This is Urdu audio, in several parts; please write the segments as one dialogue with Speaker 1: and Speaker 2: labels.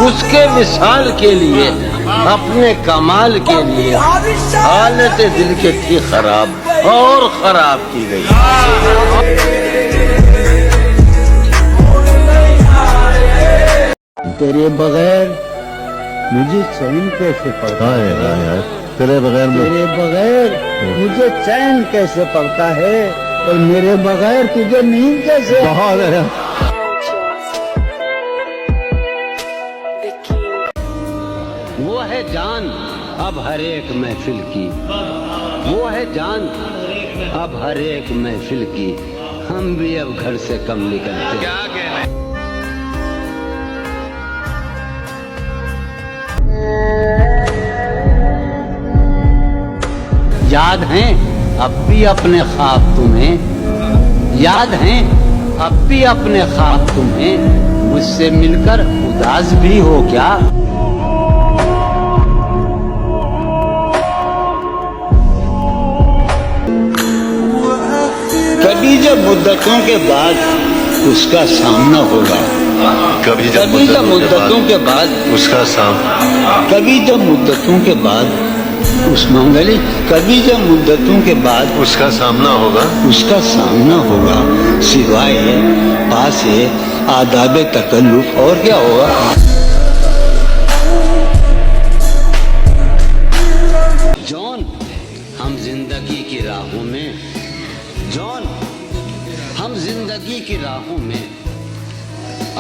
Speaker 1: اس کے وصال کے لیے اپنے کمال کے لیے حالت دل کے تھی خراب اور خراب کی گئی. تیرے بغیر مجھے چین کیسے پڑتا ہے؟ تیرے بغیر مجھے چین کیسے پڑتا ہے اور میرے بغیر تجھے نیند کیسے؟ وہ ہے جان اب ہر ایک محفل کی، وہ ہے جان اب ہر ایک محفل کی، ہم بھی اب گھر سے کم نکلتے. کیا کہنا ہے؟ یاد ہیں اب بھی اپنے خواب تمہیں، یاد ہیں اب بھی اپنے خواب تمہیں، مجھ سے مل کر اداس بھی ہو کیا؟ کبھی جب مدتوں کے بعد اس کا سامنا ہوگا، کبھی جب مدتوں کے بعد اس کا سامنا، کبھی جب مدتوں کے بعد اس منگلی، کبھی جب مدتوں کے بعد اس کا سامنا ہوگا، اس کا سامنا ہوگا، سوائے پاس آداب تکلف اور کیا ہوگا؟ جون ہم زندگی کی راہوں میں، جون ہم زندگی کی راہوں میں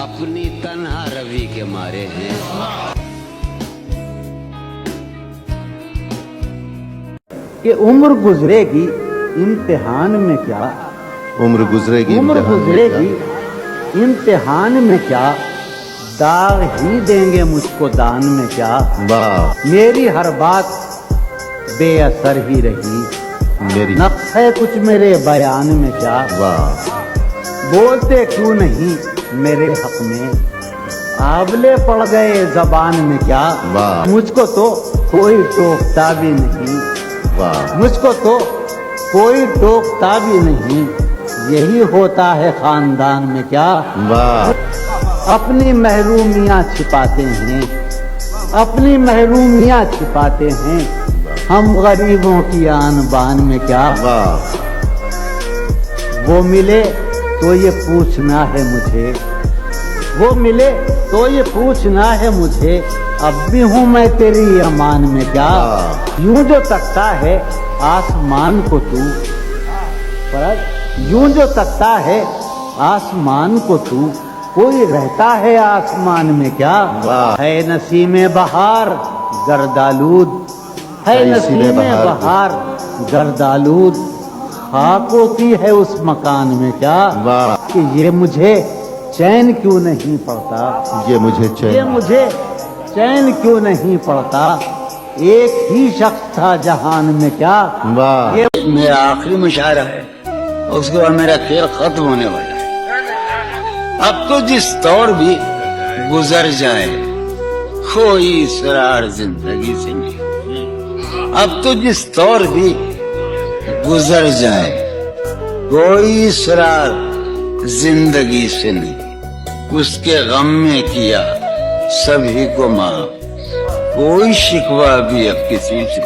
Speaker 1: اپنی تنہا روی کے مارے ہیں. کہ عمر گزرے گی امتحان میں کیا، عمر گزرے گی امتحان میں کیا، داغ ہی دیں گے مجھ کو دان میں کیا. میری ہر بات بے اثر ہی رہی، نقص ہے کچھ میرے بیان میں کیا. بولتے کیوں نہیں میرے حق میں، آبلے پڑ گئے زبان میں کیا. مجھ کو تو کوئی ٹوکتا بھی نہیں، مجھ کو تو کوئی ٹوکتا بھی نہیں، یہی ہوتا ہے خاندان میں کیا. اپنی محرومیاں چھپاتے ہیں، اپنی محرومیاں چھپاتے ہیں، ہم غریبوں کی آن بان میں کیا. وہ ملے تو یہ پوچھنا ہے مجھے، وہ ملے تو یہ پوچھنا ہے مجھے، اب بھی ہوں میں تیری امان میں کیا. یوں جو تکتا ہے آسمان کو تو، یوں جو تکتا ہے آسمان کو تو، کوئی رہتا ہے آسمان میں کیا. ہے نسیم بہار گردالود، ہے نسیم بہار گردالود، خاک ہوتی ہے اس مکان میں کیا. کہ یہ مجھے چین کیوں نہیں پڑتا، یہ مجھے چین کیوں نہیں پڑتا، ایک ہی شخص تھا جہان میں کیا. یہ میرا آخری مشاعرہ ہے، اس کے بعد میرا کھیل ختم ہونے والا ہے. اب تو جس طور بھی گزر جائے کوئی اسرار زندگی سے نہیں، اب تو جس طور بھی گزر جائے کوئی اسرار زندگی سے نہیں، اس کے غم میں کیا سبھی کو معاف، کوئی شکوہ بھی اب کسی سے